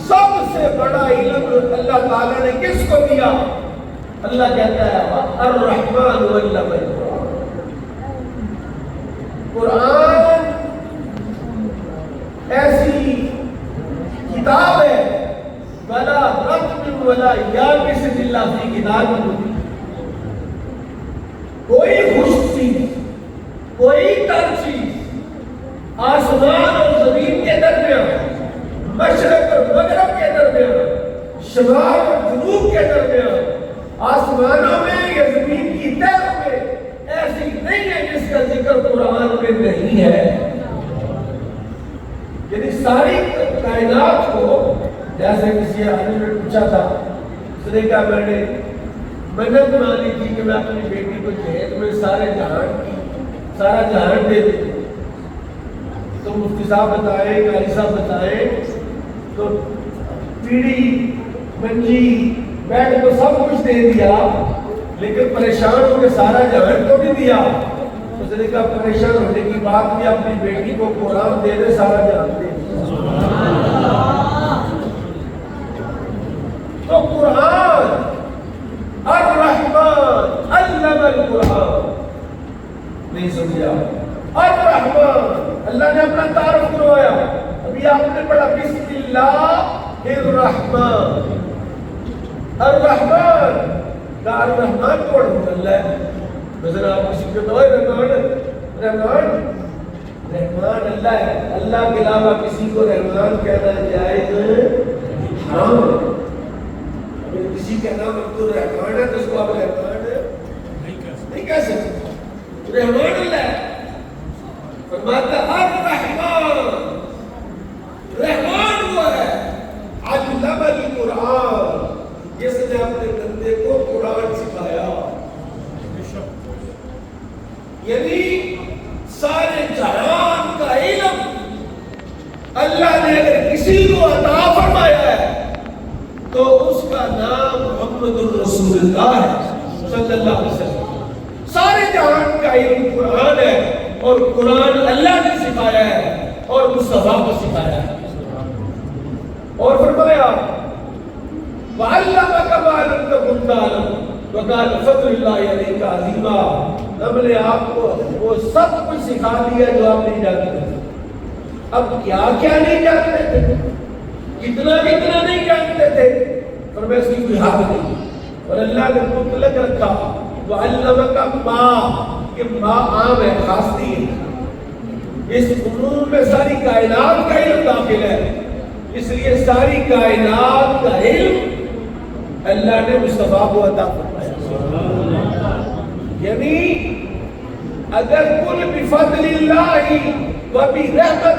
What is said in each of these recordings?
سب سے بڑا علم اللہ تعالیٰ نے کس کو دیا؟ اللہ کہتا ہے الرحمن علم القرآن. قرآن ایسی کتاب ہے ولا رتب ولا یابس الا فی کتاب مبین. کوئی خوش چیز، کوئی تر چیز آسمان اور زمین کے درمیان، مشرق اور مغرب کے درمیان، شمال اور جنوب کے درمیان، آسمانوں میں یا زمین کی تہوں میں ایسی نہیں ہے جس کا ذکر قرآن میں نہیں ہے. یعنی ساری کائنات کو، جیسے کسی آدمی نے پوچھا تھا، اس نے کہا میں نے منت مانی تھی کہ میں اپنی بیٹی کو جہیز میں سارا جہان دے دوں. تو مفتی صاحب بتائیں، قاری صاحب بتائیں، تو پیڑھی منجی بیٹھ کو سب کچھ دے دیا لیکن پریشان ہو کے سارا جہان تو نہیں دیا. اس نے کہا پریشان ہونے کی بات بھی اپنی بیٹی کو قرآن دے دے، سارا جہان دے. تو قرآن الرحمن علم القرآن، نہیں سمجھا؟ الرحمن اللہ نے اپنا تعارف کروایا. ابھی آپ نے پڑھا بسم اللہ الرحمن. الرحمن کا الرحمن کون اللہ ہے؟ مثلا آپ کسی کو تو رحمان اللہ ہے. اللہ کے علاوہ کسی کو رحمان کہنا جائز حرام ہے. اگر کسی کا نام عبد الرحمان ہے تو اس کو آپ رحمان نہیں کہہ سکتے. رحمان اللہ ہے. فرماتا الرحمن، رحمان ہوا ہے علم القرآن، جس نے اپنے بندے کو قرآن سکھایا. یعنی سارے جہان کا علم اللہ نے اگر کسی کو عطا فرمایا ہے تو اس کا نام محمد الرسول اللہ ہے صلی اللہ علیہ وسلم. سارے جہان کا علم قرآن ہے اور قرآن اللہ نے سکھایا ہے اور مصطفیٰ کو سکھایا ہے. اور فرمایا وَعَلَّمَكَ مَا لَمْ تَكُنْ تَعْلَمُ وَكَانَ فَضْلُ اللَّهِ عَلَيْكَ عَظِيمًا. ہم نے آپ کو وہ سب کچھ سکھا دیا جو آپ نہیں جانتے تھے. اب کیا کیا نہیں جانتے تھے، کتنا نہیں جانتے تھے، پر میں اس کی کوئی حد نہیں. اور اللہ نے مطلق رکھا وَعَلَّمَكَ مَا، کہ ماں عام ہے، خاص نہیں ہے. اس عموم میں ساری کائنات کا علم داخل ہے، اس لیے ساری کائنات کا علم اللہ نے مصطفیٰ کو عطا فرمایا. یعنی اگر کل بفضل اللہ وبرحمتہ،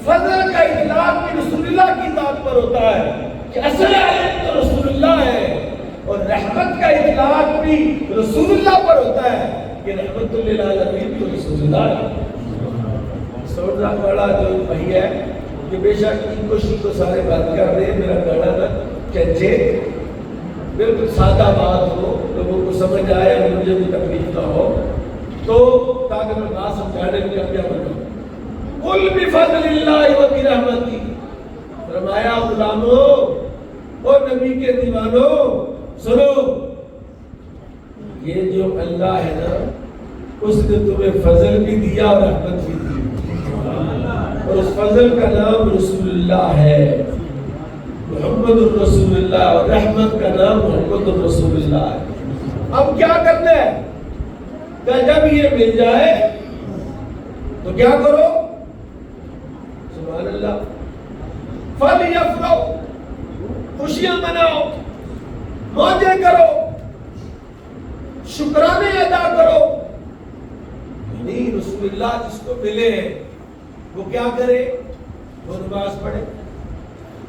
فضل کا اطلاق بھی رسول اللہ کی ذات پر ہوتا ہے کہ اصل علم تو رسول اللہ ہے، اور رحمت کا اطلاق بھی رسول اللہ پر ہوتا ہے کہ رحمت للعالمین تو رسول اللہ ہے. سوچنا بڑا جو بھائی ہے کہ بے شک ان کو سارے بات کر دے، میرا گاڑا نہ کہچے، بالکل سادہ بات ہو، لوگوں کو سمجھ آئے اور مجھے بھی تکلیف نہ ہو، تو تاکہ میں بات سمجھانے میں کیا بنوں. قل بفضل اللہ وبرحمتہ، فرمایا غلاموں اور نبی کے دیوانوں سنو، یہ جو اللہ ہے نا اس نے تمہیں فضل بھی دیا اور رحمت بھی دی، اور اس فضل کا نام رسول اللہ ہے، محمد الرسول اللہ، اور رحمت کا نام محمد الرسول اللہ ہے. اب کیا کرنا ہے کہ جب یہ مل جائے تو کیا کرو؟ سبحان اللہ. فَلْيَفْرَحُوا، خوشیاں مناؤ، موجیں کرو، شکرانے ادا کرو. نہیں، رسول اللہ جس کو ملے وہ کیا کرے؟ وہ نماز پڑھے،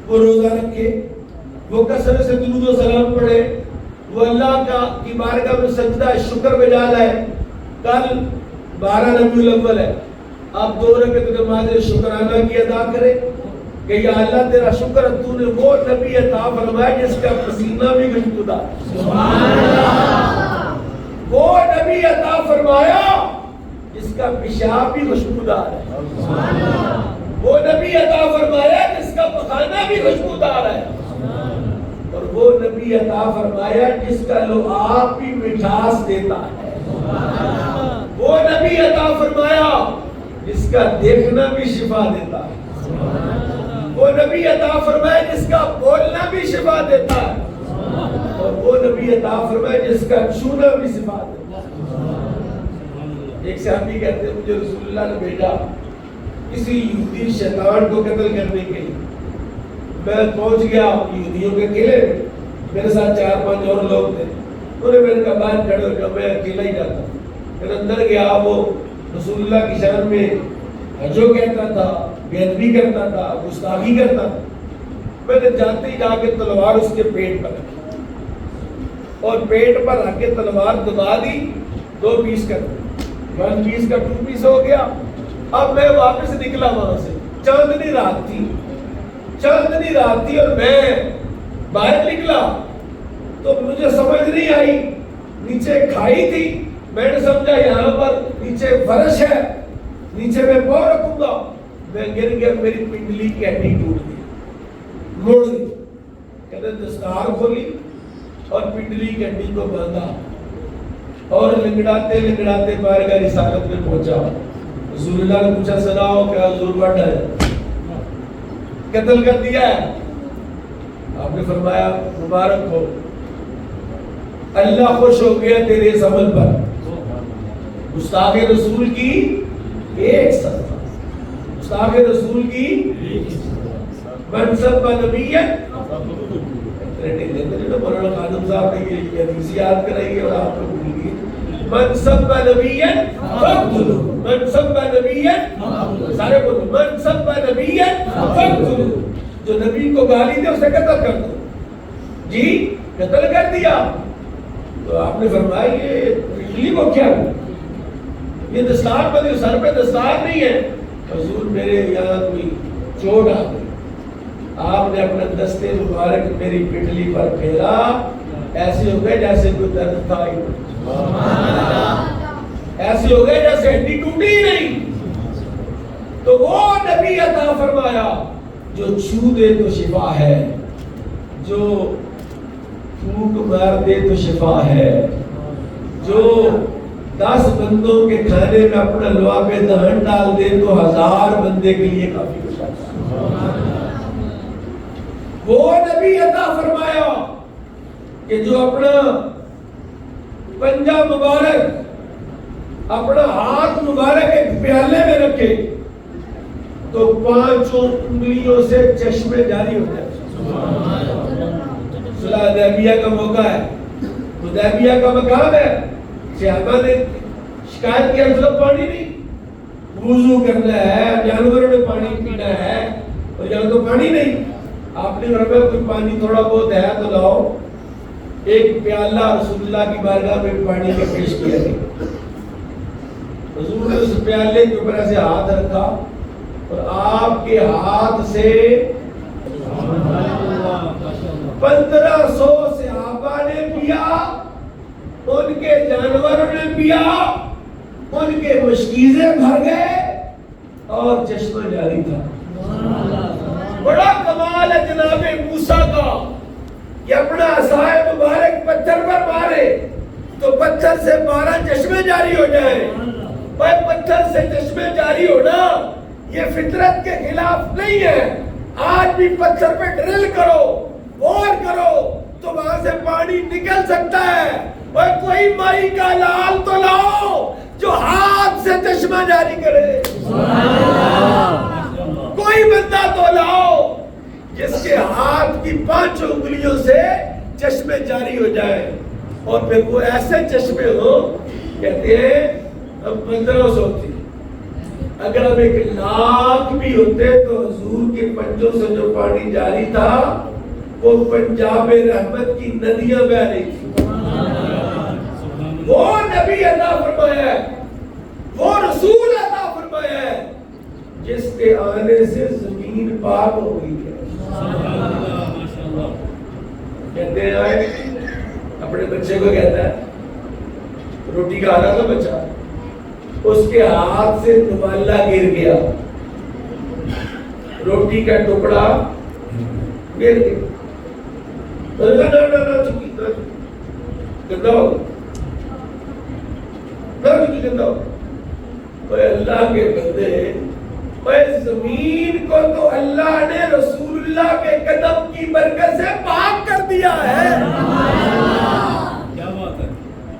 وہ روزہ رکھے، وہ کثرت سے درود و سلام پڑھے، وہ اللہ کی بارگاہ میں سجدہ شکر بجا لائے. کل 12 ربیع الاول ہے، آپ 2 رکعت نماز شکرانہ کی ادا کریں کہ یا اللہ تیرا شکر ہے تو نے وہ نبی عطا فرمایا جس کا پسینہ بھی گنگدا. سبحان اللہ. وہ نبی عطا فرمایا جس کا پیشاب بھی خوشبودار ہے. سبحان اللہ. وہ نبی عطا فرمایا جس کا پخانہ بھی خوشبودار ہے، اور وہ نبی عطا فرمایا جس کا لعاب بھی مٹھاس دیتا ہے، وہ نبی عطا فرمایا جس کا دیکھنا بھی شفا دیتا ہے، وہ نبی عطا فرمایا جس کا بولنا بھی شفا دیتا ہے، اور وہ نبی عطا فرمایا جس کا چھونا بھی شفا دیتا ہے۔ ایک صحابی کہتے ہیں مجھے رسول اللہ نے بھیجا کسی یہودی شیطان کو قتل کرنے کے لیے، میں پہنچ گیا یہودیوں کے قلعے، میرے ساتھ 4-5 اور لوگ تھے، انہوں نے میرے کہا باہر کھڑے ہو جاؤ، میں اکیلا ہی جاتا، پھر اندر گیا، وہ رسول اللہ کی شان میں حجو کہتا تھا، بے ادبی کرتا تھا، گستاخی کرتا تھا، میں نے جاتے ہی جا کے تلوار اس کے پیٹ پر رکھی اور پیٹ پر رکھ کے تلوار دبا دی، 2 پیس کر دی، 1 پیس کا 2 پیس ہو گیا۔ اب میں واپس نکلا وہاں سے، چاندنی رات تھی اور میں باہر نکلا تو مجھے سمجھ نہیں آئی، نیچے کھائی تھی، میں نے سمجھا یہاں پر نیچے فرش ہے، نیچے میں پاؤں رکھوں گا، میں گر گیا، میری پنڈلی کی ہڈی ٹوٹ گئی، مڑ گئی، کہتے دستار کھولی اور پنڈلی کی ہڈی کو باندھا اور لنگڑاتے بارگاہ رسالت میں پہنچا۔ رسول اللہ نے پوچھا سناؤ کیا حضور بڑھ ہے، قتل کر دیا ہے؟ آپ نے فرمایا مبارک ہو، اللہ خوش ہو گیا تیرے اس عمل پر۔ گستاخ رسول کی ایک سزا، گستاخ رسول کی منصب نبیت، مولانا خادم صاحب نے یہ حدیث یاد کرائی اور آپ کو بھول گئی، منصب نبیت فقتلوا، منصب نبیت، سارے بولو منصب نبیت فقتلوا، جو نبی کو گالی دے اسے قتل کر دو، جی قتل کر دیا۔ تو آپ نے فرمایا یہ پنڈلی کو کیا ہوا؟ یہ دستار پر، سر پہ دستار نہیں ہے۔ حضور میرے یہاں کوئی چوٹ آ گئی، آپ نے اپنا دستے مبارک میری پنڈلی پر پھیرا، ایسے ہو گئے جیسے کوئی درد تھا ہی نہیں، ایسے ہو گئے جیسے ہڈی ٹوٹی ہی نہیں۔ تو وہ نبی عطا فرمایا جو چھو دے تو شفا ہے، جو پھوک مار دے تو شفا ہے، جو 10 بندوں کے کھانے میں اپنا لعاب دہن ڈال دے تو 1000 بندے کے لیے کافی کچھ ہے۔ وہ نبی عطا فرمایا کہ جو اپنا پنجہ مبارک، اپنا ہاتھ مبارک ایک پیالے میں رکھے تو 5 انگلیوں سے چشمے جاری ہو جائے۔ صلح حدیبیہ کا موقع ہے، حدیبیہ کا مقام ہے، صحابہ نے شکایت کیا مطلب پانی نہیں، وضو کرنا ہے، جانوروں نے پانی پینا ہے اور یہاں تو پانی نہیں۔ آپ نے فرمایا کوئی پانی تھوڑا بہت ہے تو لاؤ، ایک پیالہ رسول اللہ کی بارگاہ میں پانی کا پیش کیا گیا، حضور نے اس پیالے کے اوپر ایسے ہاتھ رکھا اور آپ کے ہاتھ سے 1500 صحابہ نے پیا، ان کے جانوروں نے پیا، ان کے مشکیزیں بھر گئے اور چشمہ جاری تھا۔ بڑا کمال ہے جناب موسیٰ کا کہ اپنا عصائے مبارک پتھر پر مارے تو پتھر سے 12 چشمے جاری ہو جائیں۔ بھائی پتھر سے چشمے جاری ہونا یہ فطرت کے خلاف نہیں ہے، آج بھی پتھر پہ ڈرل کرو، بور کرو تو وہاں سے پانی نکل سکتا ہے۔ اور کوئی مائی کا لال تو لاؤ جو ہاتھ سے چشمہ جاری کرے، کوئی بندہ تو لاؤ جس کے ہاتھ کی 5 انگلیوں سے چشمے جاری ہو جائے، اور پھر وہ ایسے چشمے ہو، کہتے ہیں ہم 1500 تھے، اگر ہم 1,00,000 بھی ہوتے تو حضور کے پنجوں سے جو پانی جاری تھا وہ پنجاب رحمت کی ندیاں بہ رہی تھی۔ وہ نبی عطا فرمایا ہے، وہ رسول عطا فرمایا ہے جس کے آنے سے زمین پاک ہو گئی ہے۔ کہتے ہیں آئے اپنے بچے کو کہتا ہے، روٹی کھا رہا تھا بچہ، اس کے ہاتھ سے نوالا گر گیا، روٹی کا ٹکڑا گر گیا. گندا ہو گندا ہو. اللہ کے بندے، زمین کو تو اللہ نے رسول اللہ کے قدم کی برکت سے پاک کر دیا ہے. کیا بات ہے،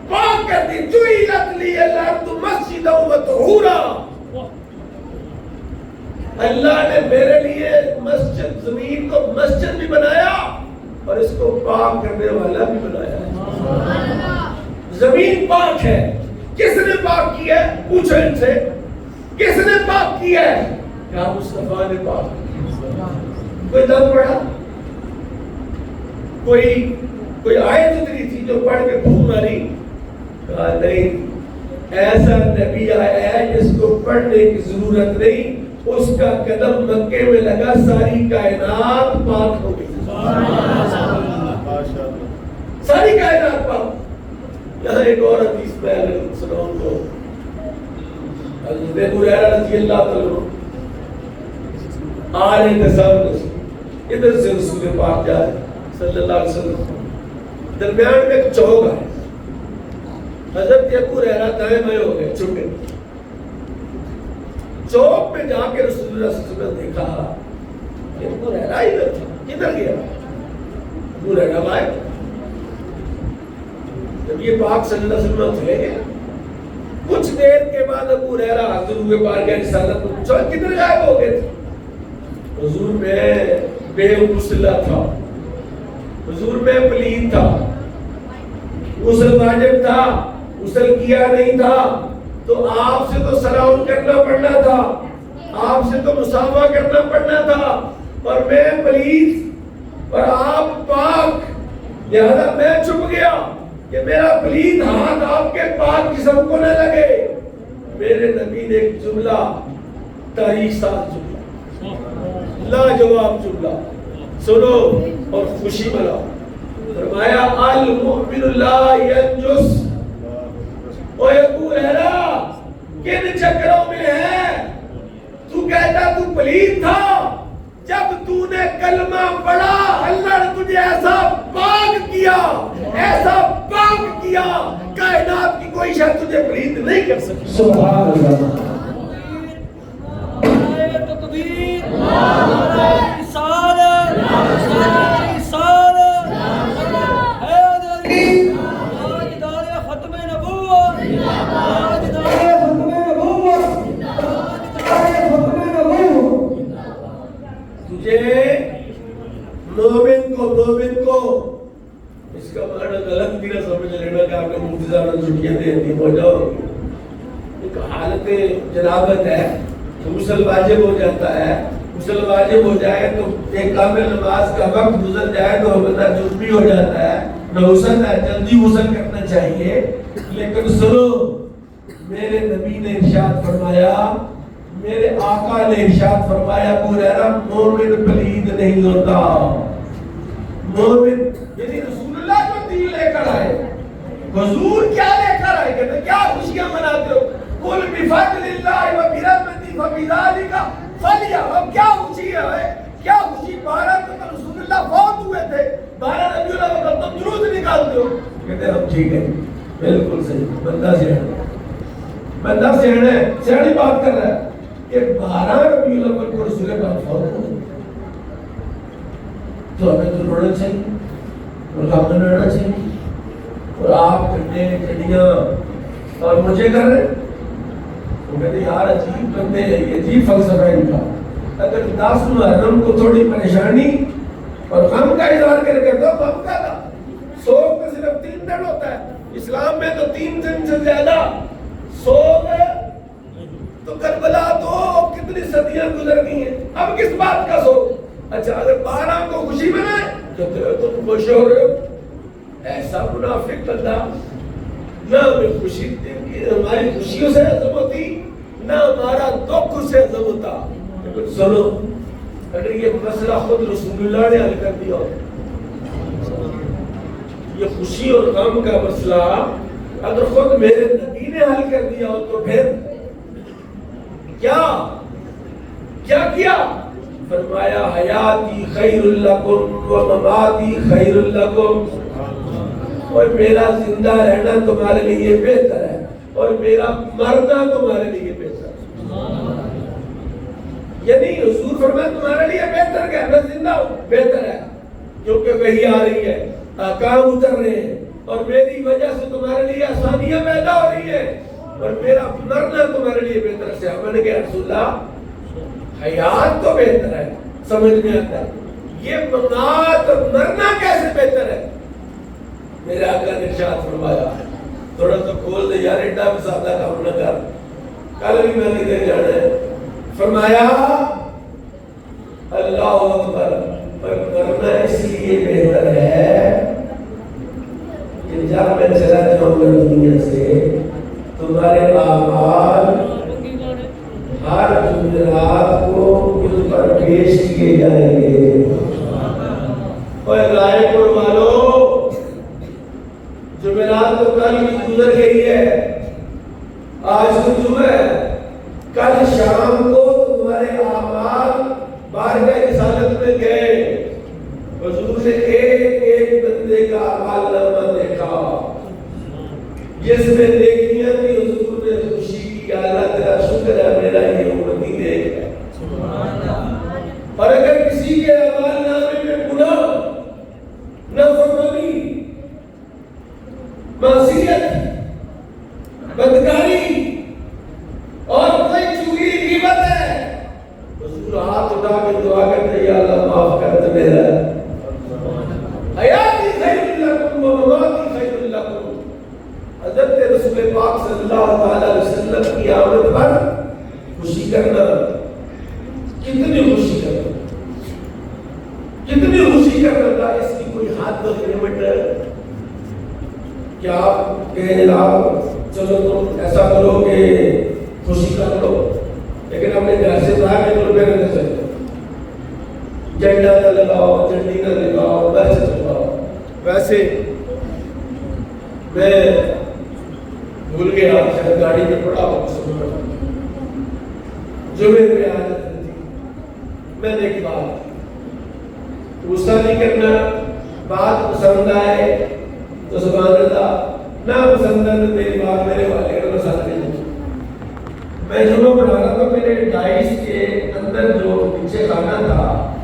پاک کر دی. جعلت لی الارض مسجدا وطہورا. اللہ نے میرے لیے مسجد، زمین کو مسجد بھی بنایا اور اس کو پاک کرنے والا بھی بنایا. زمین پاک ہے. کس نے پاک کیا ہے؟ پوچھو ان سے، کس نے پاک کیا ہے؟ کیا مصطفیٰ نے پاک کیا؟ کوئی دم پڑا؟ کوئی آیت اتری تھی جو پڑھ کے پھول ماری؟ کہا نہیں، ایسا نبی آیا ہے جس کو پڑھنے کی ضرورت نہیں، اس کا قدم مکے میں لگا ساری کائنات پاک ہو گئی. ساری کائنات پاک. یہاں ایک اور حدیث میں سناؤں کو. حضرت ابو ہریرہ رضی اللہ تعالیٰ آ رہے تھے سامنے، ادھر سے رسول پاک جا رہے صلی اللہ علیہ وسلم. درمیان میں ایک چوک ہے. حضرت ابو ہریرہ دائیں بائیں ہو گئے، چھپ گئے. چوک پہ جا کے رسول اللہ صلی اللہ علیہ وسلم نے دیکھا کہ ابو ہریرہ ادھر تھا، کدھر گیا؟ ابو ہریرہ بھائی جب یہ پاک صلی اللہ علیہ وسلم چلے گئے، کچھ دیر کے بعد ابو ہریرہ حاضر ہوئے بارگاہ رسالت میں. پوچھا کدھر غائب ہو گئے تھے؟ حضور میں بے غسل تھا، حضور میں پلید تھا، غسل واجب تھا، غسل کیا نہیں تھا، تو آپ سے تو سلام کرنا پڑنا تھا، آپ سے تو مسافہ کرنا پڑنا تھا، اور میں پلید اور آپ پاک، لہذا میں چھپ گیا کہ میرا پلید ہاتھ آپ کے پاک جسم کو نہ لگے. میرے نبی نے ایک جملہ، تاریخ ساتھ جملہ، لاجواب جملہ سنو اور خوشی مناؤ. فرمایا المؤمن لا ینجس. اوے ابو ہریرہ کن چکروں میں ہے؟ تو کہتا تو پلید تھا، جب تو نے کلمہ پڑھا اللہ نے تجھے ایسا پاک کیا، ایسا پاک کیا، کائنات کی کوئی شے تجھے پلید نہیں کر سکی. سبحان اللہ. تکبیر، نعرہ رسالت، نعرہ رسالت، حیدری، تاجدار ختم نبوت، تاجدار ختم نبوت، تاجدار ختم نبوت. تجھے مومن کو اس کا معنی غلط بھی نہ سمجھ لینا کہ آپ نے مفتی صاحب نے چھٹیاں دے دی ہو جاؤ. ایک حالت جنابت ہے، غسل واجب ہو جاتا ہے. غسل واجب ہو جائے تو ایک کامل نماز کا وقت گزر جائے تو بندہ جنبی ہو جاتا ہے، نوسن ہے، جلدی غسل کرنا چاہیے. لیکن سنو، میرے نبی نے ارشاد فرمایا، میرے آقا نے ارشاد فرمایا، ابو ہریرہ مومن پلید نہیں ہوتا. مومن یعنی رسول اللہ جو دین لے کر آئے، حضور کیا لے کر آئے، کہتے کیا خوشیاں مناتے ہو؟ قل بفضل اللہ وبرحمتہ فبذلک فلیفرحوا. اب کیا خوشی ہے، کیا خوشی؟ 12 کو تو رسول اللہ فوت ہوئے تھے، 12 ربیع الاول کا تم جلوس نکالتے ہو. کہتے ہیں ہم ٹھیک ہے، بالکل صحیح. بندہ سیاڑی بات کر رہا ہے کہ 12 ربیع الاول کو رسول اللہ فوت ہوئے تو ہمیں تو رونا چاہیے اور غم منانا چاہیے. اور آپ گھنٹے گھڑیاں اور مجھے کر رہے. وہ کہتے یار عجیب بندے ہیں، یہ عجیب فلسفہ ان کا. اگر 10 محرم کو تھوڑی پریشانی اور غم کا اظہار کر کے تو غم کا تھا. سوگ میں صرف 3 دن ہوتا ہے اسلام میں، تو 3 دن سے زیادہ سوگ تو کربلا تو کتنی صدیاں گزر گئی ہیں. اب کس بات کا سوگ؟ اچھا اگر 12 کو خوشی منائے تو تم خوش ہو رہے ہو. ایسا منافق بندہ نہ ہمیں خوشی، ہماری خوشیوں سے عزم ہوتی، نہ ہمارا دکھ سے عزم ہوتا. لیکن سنو، اگر یہ مسئلہ خود رسول اللہ نے حل کر دیا ہو، یہ خوشی اور غم کا مسئلہ اگر خود میرے نبی نے حل کر دیا ہو، تو پھر کیا کیا فرمایا حیاتی خیر لکم و مماتی خیر لکم، اور میرا زندہ رہنا تمہارے لیے بہتر ہے اور میرا مرنا تمہارے لیے بہتر ہے۔ یعنی حضور فرمایا تمہارے لیے بہتر کیا ہے؟ میں زندہ ہوں، بہتر ہے، کیونکہ وحی آ رہی ہے، احکام اتر رہے ہیں، اور میری وجہ سے تمہارے لیے آسانیاں پیدا ہو رہی ہیں، اور میرا مرنا تمہارے لیے بہتر ہے۔ صحابہ نے کہا رسول اللہ حیات تو بہتر ہے، سمجھ میں آتا ہے، یہ ممات اور مرنا کیسے بہتر ہے؟ میرے آقا نے ارشاد فرمایا، تھوڑا تو کھول دے یار، ایڈا بھی سادہ کام نہ کر، کل بھی میں کدھر جانا ہے۔ فرمایا اللہ اکبر، پر مرنا اس لیے بہتر ہے کہ جب میں چلا جاؤں گا دنیا سے، تمہارے اعمال ہر جمعرات کو مجھ پر پیش کیے جائیں گے۔ اور رائے پور والو، جمعرات تو کل بھی گزر گئی ہے، آج تو جمعہ ہے، کل شام کو تمہارے اعمال بارگاہ رسالت میں گئے، حضور نے ایک ایک بندے کا اعمال نامہ دیکھا، جس میں دیکھیاں تھی حضور نے خوشی کی کہ اللہ تیرا شکر ہے میرا یہ امتی دیکھ ہے۔ اور اگر کسی کے اعمال نامے میں گناہ، نافرمانی، معصیت، بدکاری اور کوئی چغلی غیبت ہے، حضور ہاتھ اٹھا کے دعا کرتے یا اللہ معاف کر دے میرا، حیاتی خیر لکم و مماتی خیر لکم۔ حضرت رسول پاک صلی اللہ تعالی علیہ وسلم کی آمد پر خوشی کرنا، کتنی خوشی کرنا، کتنی خوشی کرنا تھا، اس کی کوئی حد و لمٹ ہے؟ کیا آپ کہیں جناب چلو تم ایسا کرو کہ خوشی کر لو، لیکن اپنے گھر سے باہر نکلو پھر نہ چلو، جھنڈا نہ لگاؤ، جھنڈی نہ لگاؤ، ویسے چلواؤ۔ ویسے میں بھول گیا، شاید گاڑی میں پڑا ہو جمعے پہ آ جاتی تھی، میں نے ایک بات غصہ نہیں کرنا، بات پسند آئے تو سبحان اللہ، نہ پسند ہے تو میری بات میرے والے کا مسئلہ نہیں۔ میں جمعہ پڑھا رہا تھا، میرے ڈائس کے اندر جو پیچھے خانہ تھا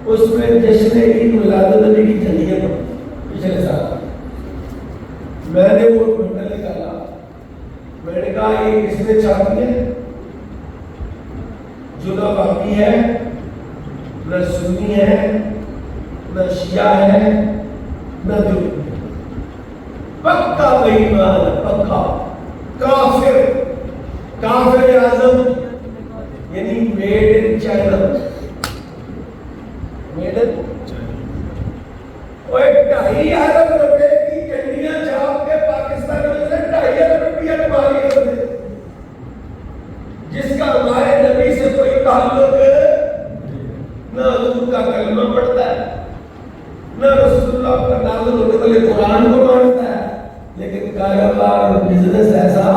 اس میں جشن عید میلاد النبی کی جھنڈیاں پچھلے سال، میں نے وہ بنڈل نکالا، میں نے کہا یہ کس نے چھاپی ہے؟ جو نہ باقی ہے، نہ سنی ہے، نہ شیعہ ہے، نہ جو پکا بےایمان، پکا کافر، کافر اعظم، یعنی made in China, made in وہ 2.5 ارب روپے کی جھنڈیاں چھاپ کے پاکستان میں سے 2.5 ارب روپیہ کما لیے، جس کا ہمارے نبی سے کوئی تعلق نہ، حضور کا کلمہ پڑھتا ہے، نہ رسول اللہ کا نازل ہونے والے قرآن کو مانتا ہے، لیکن کاروبار اور بزنس ایسا،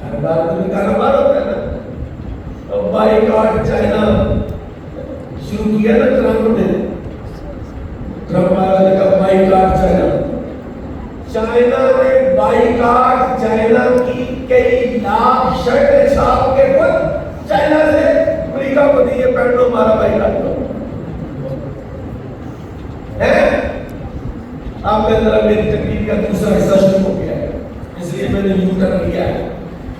کاروبار تو بھی کاروبار ہوتا ہے نا۔ اور بائیکاٹ چائنا شروع کیا نا ٹرمپ نے، ٹرمپ نے کہا بائیکاٹ چائنا، چائنا نے بائیکاٹ چائنا کی کئی لاکھ شرٹیں چھاپ کے خود چائنا سے امریکہ کو دیے، پہنو ہمارا بائیکاٹ کرو۔ آپ نے ذرا میری تقریر کا دوسرا حصہ شروع ہو گیا ہے، اس لیے میں نے یوں کر لیا ہے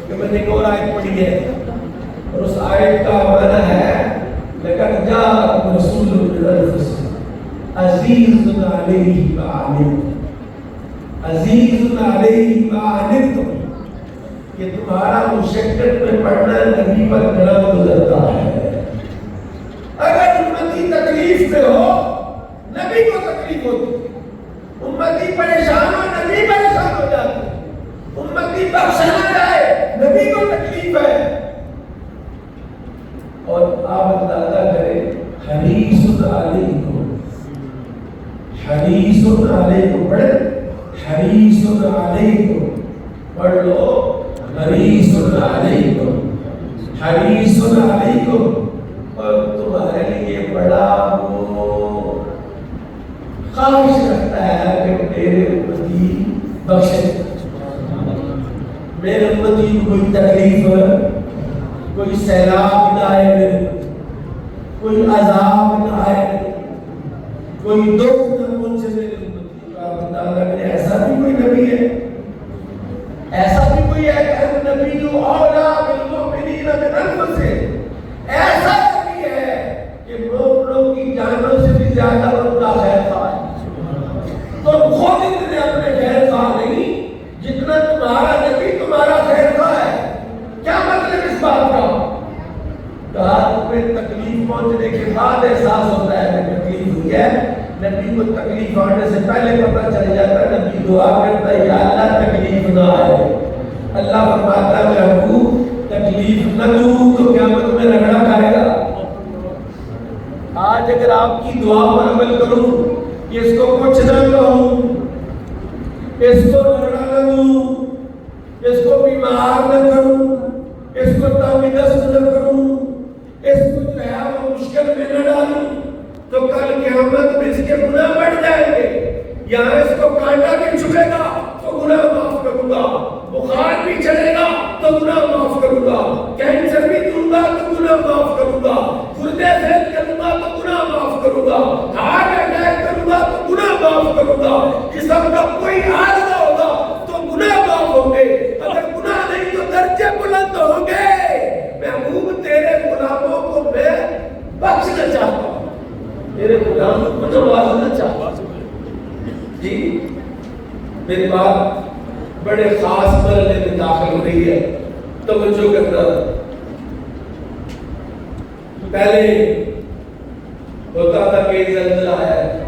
کہ میں نے ایک اور آیت پڑھی ہے، اور اس آیت کا معنی ہے لَقَدْ جَاءَكُمْ رَسُولٌ مِّنْ أَنفُسِكُمْ عَزِيزٌ عَلَيْهِ مَا عَنِتُّمْ، عَزِيزٌ عَلَيْهِ مَا عَنِتُّمْ، کہ تمہارا مشقت میں پڑھنا نبی پر بڑا گزرتا ہے۔ اگر امتی تکلیف میں ہو، نبی کو تکلیف ہوتی، امتی پریشان ہو، نبی پریشان ہو جاتے، امتی بخشا نہ جائے، نبی کو تکلیف ہے۔ اور آپ اندازہ کریں، حریص علیکم، حریص علیکم، پڑھے حریص علیکم، پڑھ لو حریص علیکم، حریص علیکم، اور تمہارے بڑا وہ خواہش رکھتا ہے کہ میرے امتی بخشے، میرے امتی کو کوئی تکلیف، کوئی سیلاب نہ آئے، کوئی عذاب نہ آئے، کوئی دکھ نہ پہنچے میرے امتی کا بندہ لگے۔ ایسا بھی کوئی نبی ہے، ایسا بھی کوئی ہے کہ نبی جو اولا بالمؤمنین من انفسہم، ایسا نبی ہے کہ مومنوں کی جانوں سے بھی زیادہ ان کا خیر خواہ ہے۔ تو خود اتنے اپنے خیر خواہ نہیں جتنا تمہارا نبی تمہارا خیر خواہ ہے۔ کیا مطلب اس بات کا؟ کہا تمہیں تکلیف پہنچنے کے بعد احساس ہوتا ہے کہ تکلیف ہوئی ہے، نبی کو تکلیف آنے سے پہلے پتہ چل جاتا ہے، نبی دعا کرتا ہے یا اللہ تکلیف نہ آئے۔ اللہ فرماتا ہے میں ابو تکلیف نہ دوں تو قیامت میں رگڑا کھائے گا۔ آج اگر آپ کی دعا پر عمل کروں کہ اس کو کچھ نہ کہوں، اس کو رگڑا نہ دوں، اس کو بیمار نہ کروں، اس کو تنگ دست نہ کروں، اس کو جو ہے وہ مشکل میں نہ ڈالوں، تو کل قیامت میں اس کے گناہ بڑھ جائیں گے۔ یہاں اس کو کانٹا بھی چھپے گا تو گناہ معاف کروں گا، بخار بھی چڑھے گا تو گناہ معاف کروں گا، کینسر بھی دوں گا تو گناہ معاف کروں گا، گردے فیل کروں گا تو گناہ معاف کروں گا، ہارٹ اٹیک کروں گا تو گناہ معاف کروں گا، جسم کا کوئی حادثہ ہوگا تو گناہ معاف ہوں گے، اگر گناہ نہیں تو درجے بلند ہوں گے۔ محبوب تیرے غلاموں کو میں بخشنا چاہتا ہوں، تیرے غلاموں کو نوازنا چاہتا ہوں۔ جی میری بات بڑے خاص مرحلے میں داخل ہو رہی ہے، توجہ کرنا۔ پہلے ہوتا تھا کہ زلزلہ ہے،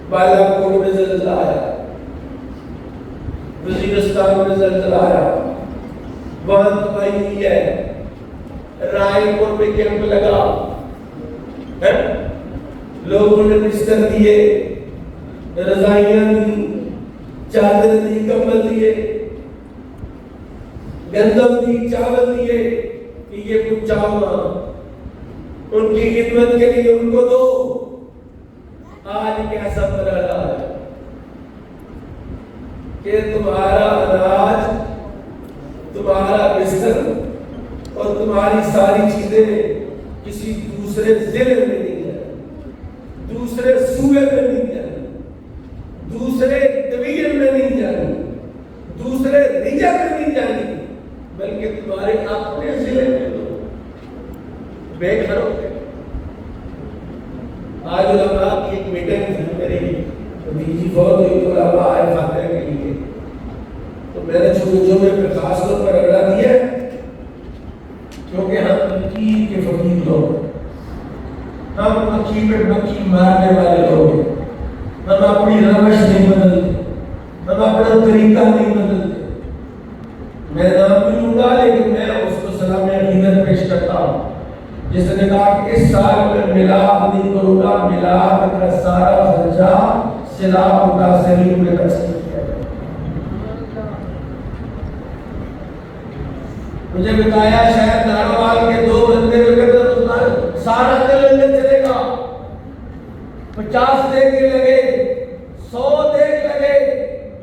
بالا کوٹ میں زلزلہ آیا، وزیرستان میں زلزلہ آیا، وہاں تباہی ہوئی ہے، رائے پور میں کیمپ لگا، لوگوں نے بستر دیے، رضائیاں دی، چادر دی، کمبل دیے، گندم دی، چاول دیے کہ یہ پہنچاؤ، ان کی خدمت کے لیے ان کو دو۔ آج کیسا مرحلہ ہے کہ تمہارا اناج، تمہارا بستر اور تمہاری ساری چیزیں کسی دوسرے ضلع میں نہیں جائیں، دوسرے صوبے میں نہیں جائیں، دوسرے ڈویژن میں نہیں جانی، دوسرے ریجن میں نہیں جانی، بلکہ تمہارے اپنے ضلع میں لو، بے گھر ہو گئے۔ آج علماء کی ایک میٹنگ تھی، میری بھتیجی فوت ہوئی تو علماء آئے فاتحہ کے لیے، تو میں نے چھوٹوں میں پہ خاص طور پر اگلا دیا کیونکہ ہم مکی کے فقیر لوگ، ہم مکی پہ مکی مارنے والے لوگ ہیں، ہم اپنی روش نہیں بدلتے، ہم اپنا طریقہ نہیں بدلتے۔ میں نام بھی لوں گا لیکن میں اس کو سلام عقیدت پیش کرتا ہوں، جس نے کہا کہ اس سال میں میلاد نہیں کروں گا، میلاد کا سارا خرچہ سلاح متاثرین میں تقسیم کیا جائے۔ مجھے بتایا شاید ناروال کے 2 بندے مگر سارا دل چلے گا، 50 دیکھ لگے، 100 دیکھ لگے،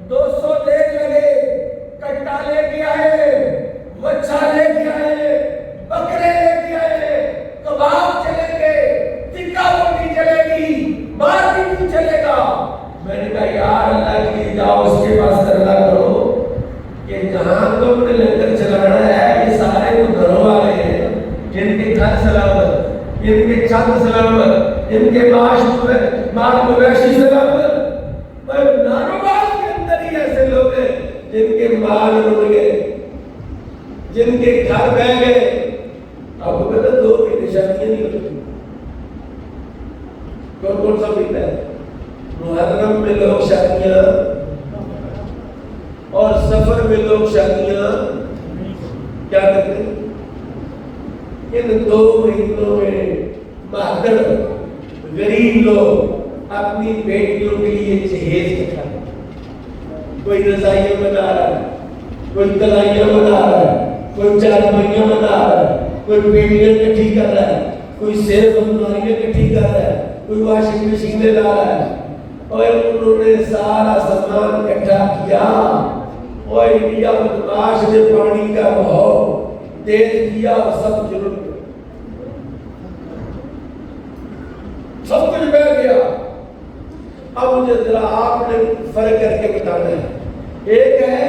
200 دیکھ لگے، کٹا لے کے آئے، بچہ لے کے آئے، بکرے لے کے آئے، کباب چلیں گے، ٹکا روٹی چلے گی، باربیکیو چلے گا۔ میں نے کہا یار اللہ کی جاؤ اس کے پاس درلا کرو کہ جہاں تم نے لنگر چلانا ہے یہ سارے تو گھروں والے ہیں، جن کے گھر سلامت، جن کے چھت سلامت، جن کے مال مویشی سلامت، پر ناروال کے اندر ہی ایسے لوگ ہیں جن کے مال اڑ گئے، جن کے گھر بہ گئے۔ آپ کو پتہ 2 کی نشانیاں نہیں ہوتی، کون سا پیتا ہے؟ محرم میں لوگ شادیاں اور سفر میں لوگ شادیاں کیا کرتے ہیں؟ ان 2 مہینوں میں مہاجر غریب لوگ اپنی بیٹیوں کے لیے جہیز کرتا ہے، کوئی رضائیاں بنا رہا ہے، کوئی کلائیاں بنا رہا ہے، کوئی چارپائیاں بنا رہا ہے، کوئی بیٹیاں کٹھی کر رہا ہے، کوئی سیب الماریاں کٹھی کر رہا ہے، کوئی واشنگ مشین لا رہا ہے، اور انہوں نے سارا سامان اکٹھا کیا، اور انڈیا بدماش نے پانی کا بہاؤ تیز کیا اور سب جلد گیا، سب کچھ بہ گیا۔ اب مجھے ذرا آپ نے فرق کر کے بتانا ہے، ایک ہے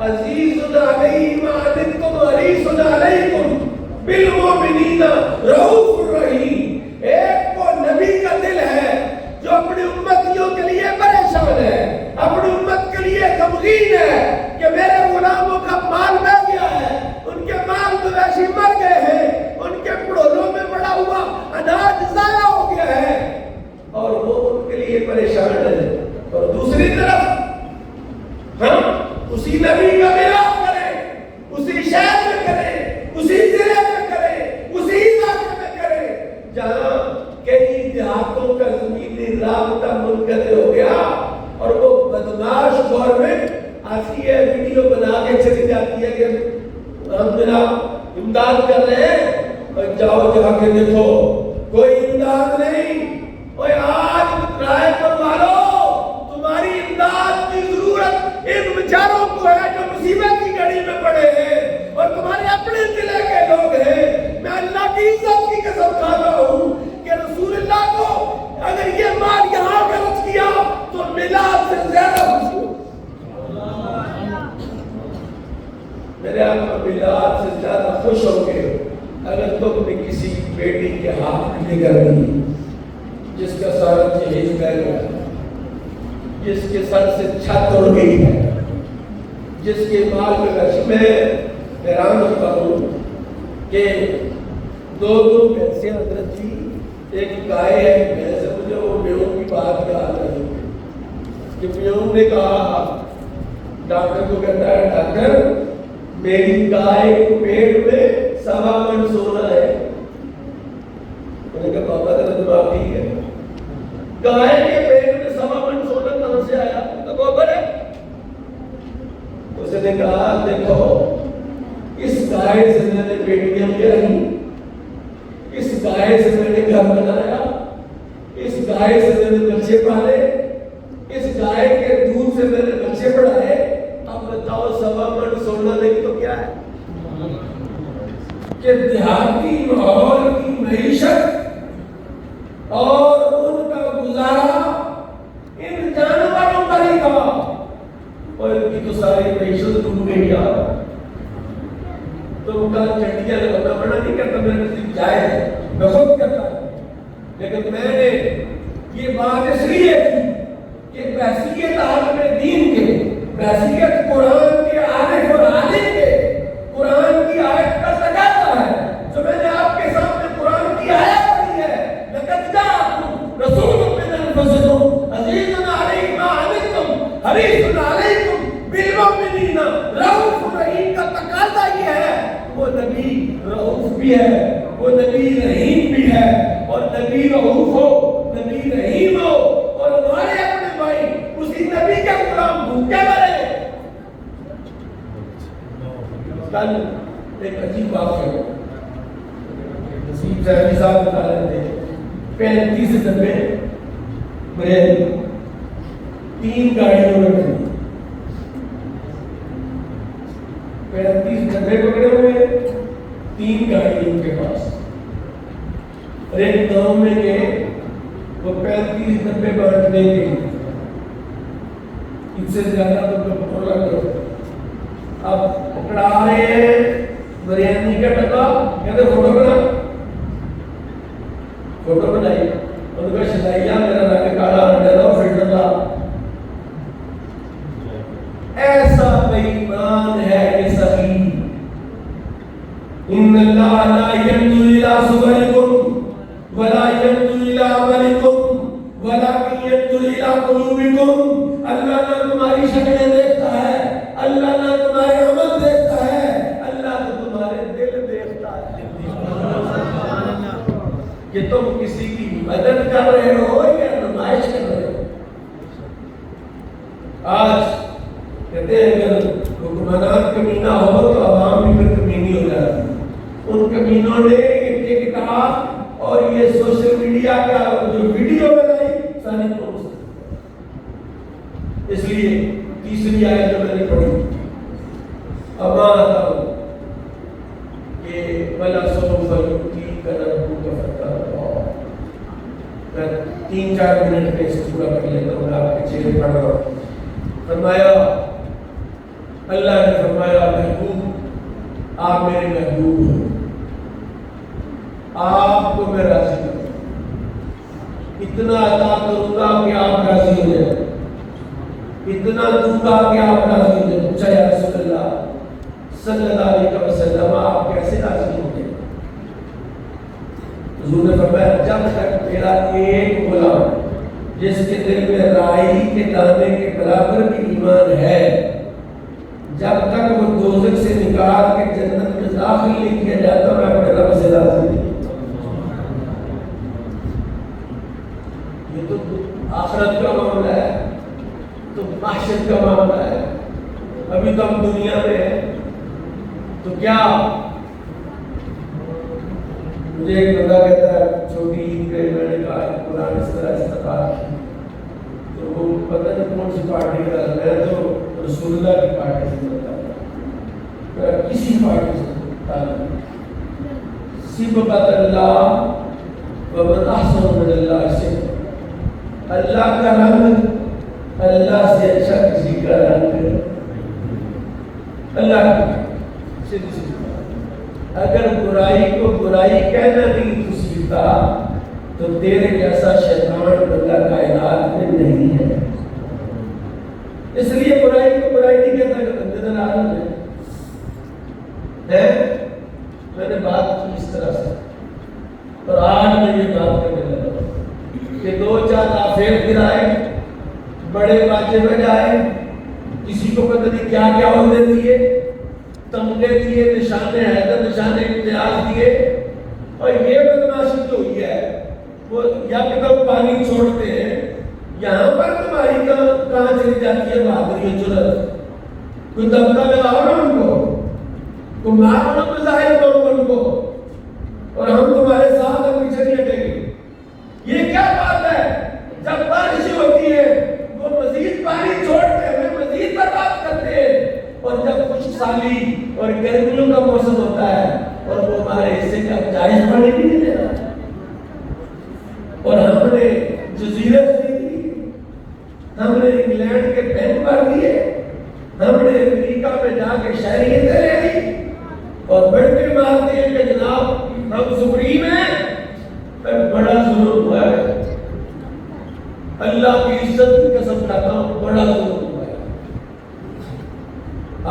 عزیز علیہ ما عنتم حریص علیکم بالمؤمنین رؤوف الرحیم، ایک وہ نبی کا دل ہے جو اپنی امتیوں کے لیے پریشان ہے، اپنی امت کے لیے غمگین ہے کہ میرے غلاموں کا مال بہ گیا ہے، ان کے مال مویشی مر گئے ہیں، ان کے پڑولوں میں پڑا ہوا اناج ضائع ہو گیا ہے، اور وہ ان کے لیے پریشان ہے۔ اور دوسری طرف ہم اسی نبی کا ملاپ کریں، اسی شہر میں کریں، اسی ضلع میں کریں، اسی علاقے میں کریں جہاں کئی دیہاتوں کا زمینی رابطہ منقطع ہو گیا، اور وہ بدماش گورنمنٹ آتی ہے ویڈیو بنا کے چلی جاتی ہے کہ ہم جناب امداد کر رہے ہیں، اور جاؤ جا کے دیکھو کوئی امداد نہیں۔ اور آج رائے پر والو تمہاری امداد کی ضرورت ان بیچاروں کو ہے جو مصیبت کی گھڑی میں پڑے ہیں، اور تمہارے اپنے ضلع کے لوگ ہیں۔ میں اللہ کی عزت کی قسم کھاتا ہوں کہ رسول اللہ کو اگر یہ مال یہاں خرچ کیا تو میلاد سے زیادہ خوشی ہو، میرے آقا میلاد سے زیادہ خوش ہو گئے اگر تم نے کسی بیٹی کے ہاتھ نگر دی جس کا سارا جہیز بہ گیا، جس کے سر سے چھت اڑ گئی ہے، جس کے مال میں گش میں حیران ہوتا ہوں کہ دو بھینسیں حضرت جی، ایک گائے ہے بھینس، مجھے وہ میوں کی بات یاد رہی کہ میوں نے کہا ڈاکٹر کو، کہتا ہے ڈاکٹر میری گائے کے پیٹ میں 1.25 من سونا ہے۔ میں نے کہا بابا تیرا دماغ ٹھیک ہے، گائے کے پیٹ میں 1.25 من سونا کہاں سے آیا؟ تو خبر ہے۔ اس نے کہا دیکھو اس گائے سے میں نے بیٹیاں بھی رہی، اس گائے سے میں نے گھر بنایا، اس گائے سے میں نے بچے پالے، اس گائے کے دودھ سے میں نے بچے پڑھائے، اب بتاؤ 1.25 من سونا نہیں تو کیا ہے؟ کہ دیہاتی ماحول کی معیشت اور ان کا گزارا ان جانوروں پر ہی تھا، اور ان کی تو ساری معیشت ڈوب گئی یار۔ تم کا چٹیاں لگانا بڑا نہیں کرتا، میرے نزدیک جائز ہے، میں خود کرتا ہوں، لیکن میں نے یہ بات اس لیے کی کہ بحثیت عالم دین کے، بحثیت قرآن کے عارف اور عالم کے، قرآن کی آیت کا تقاضا ہے جو میں نے آپ کے سامنے قرآن کی آیت پڑھی ہے، لقد جاءکم رسول من انفسکم عزیز علیہ ما عنتم حریص علیکم بالمؤمنین رؤوف رحیم کا تقاضا یہ ہے۔ وہ نبی رؤوف بھی ہے، وہ نبی رحیم بھی ہے، اور نبی رؤوف ہو، نبی رحیم ہو، اور ہمارے اپنے بھائی اسی نبی کے غلام بھوکے مرے۔ کل ایک عجیب بات ہے، نصیب صاحب صاحب بتا رہے تھے 35 ڈبے بریل 3 گاڑیوں میں بھری، 35 ڈبے پکڑے ہوئے، 3 گاڑی ان کے پاس، اور ایک گاؤں میں گئے، وہ 35 ڈبے بانٹنے کے، ان سے زیادہ تو پکڑا کرو۔ اب پکڑا رہے ہیں بریانی کا ڈبہ، کہتے فوٹو بنا، فوٹو بنائی، ان کا شدائیہ میرا رنگ کالا ڈرا فلٹر لا، ایسا بے ایمان ہے یہ سخی۔ ان اللہ لا ينظر الى صوركم ولا ينظر الى عملكم ولكن ينظر الى قلوبكم۔ اللہ نہ تمہاری شکلیں دیکھتا ہے، اللہ نہ تمہارے عمل دیکھتا ہے، اللہ تو تمہارے دل دیکھتا ہے کہ تم کسی کی مدد کر رہے ہو یا نمائش کر رہے ہو۔ آج کہتے ہیں اگر حکمران کمینہ ہو تو عوام بھی پھر کمینی ہو جاتی۔ ان کمینوں نے یہ کہا اور بندہ نہیں پہنچ سکتا۔ اس لیے تیسری آیت جو میں نے پڑھی امانت کہ بلا سوف یؤتیک ربک فترضی، میں 3-4 منٹ میں اس پورا کر لیتا ہوں، آپ کے چہرے پڑھ رہا ہوں۔ فرمایا اللہ نے فرمایا محبوب آپ میرے محبوب ہو، آپ کو میں راضی کروں، اتنا عطا کروں گا کہ آپ راضی ہو جائیں، اتنا دوں گا کہ آپ راضی ہو جائیں۔ پوچھا یا رسول اللہ صلی اللہ علیہ وسلم آپ کیسے راضی ہوں گے؟ حضور نے فرمایا جب تک میرا ایک غلام جس کے دل میں رائی کے دانے کے برابر بھی ایمان ہے، جب تک وہ دوزخ سے نکال کے جنت میں داخل نہیں کیا جاتا میں اپنے رب سے راضی نہیں۔ یہ تو آخرت کا معاملہ ہے، تو محشر کا معاملہ ہے۔ ابھی تو ہم دنیا میں ہیں، تو کیا مجھے ایک بندہ کہتا ہے چھوٹی عید پہ میں نے کہا قرآن اس طرح استقبال کی، تو وہ پتہ نہیں کون سی پارٹی کا، میں تو رسول اللہ کی پارٹی سے بتا رہا، میں کسی پارٹی سے بتا رہا۔ صبغۃ اللہ ومن احسن من اللہ صبغۃ، اللہ کا رنگ اللہ سے اچھا کسی کا رنگ اللہ کا صرف۔ اگر برائی کو برائی کہنا نہیں تو سیکھتا تو تیرے جیسا شیطان بندہ کائنات میں نہیں ہے۔ اس لیے برائی کو برائی نہیں کہتا کہ بندے ناراض ہو جائے۔ میں نے بات کی اس طرح سے، اور آج میں یہ بات کرنے لگا کہ 2-4 لافیر گرائے، بڑے باجے بجائے، کسی کو پتہ نہیں کیا کیا عہدے دیے، تمغے دیے، نشانے حیدر، نشانے امتیاز دیے، اور یہ بدماشی جو ہوئی ہے وہ یا کہ تو پانی چھوڑتے ہیں، یہاں پر تمہاری کہاں چلی جاتی ہے بہادری و جرأت؟ کوئی دبکا لگاؤ نا ان کو، کوئی مارو نا مظاہر کرو ان کو، اور ہم تمہارے ساتھ اور پیچھے نہیں ہٹیں گے۔ یہ کیا بات ہے؟ جب بارش ہوتی ہے وہ مزید پانی چھوڑتے ہیں، مزید برباد کرتے ہیں، اور جب خشک سالی اور گرمیوں کا موسم ہوتا ہے اور وہ ہمارے حصے کا جائز پانی بھی نہیں دے رہا، اور ہم نے جزیرے خرید لیے، ہم نے انگلینڈ کے بینک بھر دیے، ہم نے امریکہ میں جا کے شہریتیں لے لی، اور بڑھتے مارتے ہیں کہ جناب ہم سپریم ہیں۔ بڑا ظلم ہوا ہے، اللہ کی عزت کی قسم کھاتا ہوں، بڑا ظلم ہوا ہے۔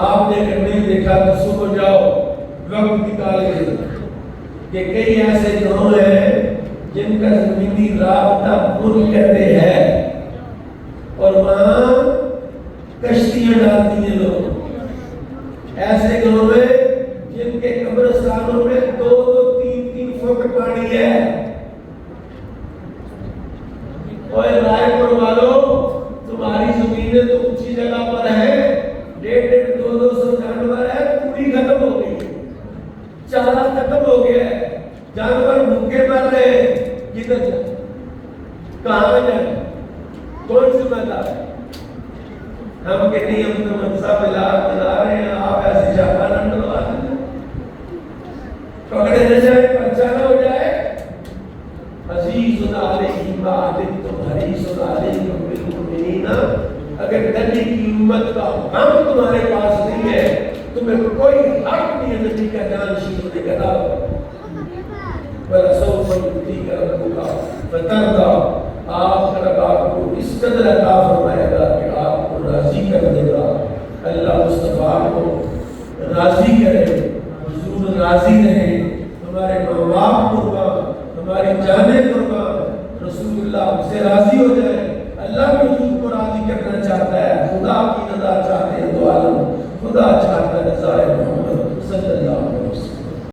آپ نے اگر نہیں دیکھا تو صبح جاؤ وقت نکالے کہ کئی ایسے گروہ ہیں جن کا زمینی رابطہ پل کہتے ہیں، اور وہاں کشتیاں ڈالتی ہیں لوگ، ایسے گروہ ہیں جن کے قبرستانوں میں 2-3 فٹ پانی ہے۔ اور رائے پور والوں تمہاری زمینیں تو اونچی جگہ پر ہے، 150-200 جانور ہے، پوری ختم ہو گئی، چارہ ختم ہو گیا ہے، جانور بھوکے مر رہے ہیں، کدھر جائیں، کہاں جائیں، کون ذمہ دار ہے؟ ہم کہ نہیں، ہم تو منصب بنا رہے ہیں، آپ ایسے جاپان ڈلوا دیں، پکڑے نہ جائے، پرچہ نہ ہو جائے۔ عزیز علیہ ما عنتم حریص علیکم بالمؤمنین، اگر نبی کی امت کا غم تمہارے پاس نہیں ہے، تمہیں کوئی حق نہیں ہے نبی کا جانشین ہونے کا دعویٰ۔ وَلَسَوْفَ يُؤْتِيكَ رَبُّكَ فَتَرْضَىٰ، آپ کا رب آپ کو اس قدر عطا فرمائے گا کہ آپ کو راضی کر دے گا۔ اللہ مصطفیٰ کو راضی کرے، حضور راضی رہے، ہمارے ماں باپ قربان، ہماری جانیں قربان، رسول اللہ سے راضی ہو جائے، اللہ کے حضور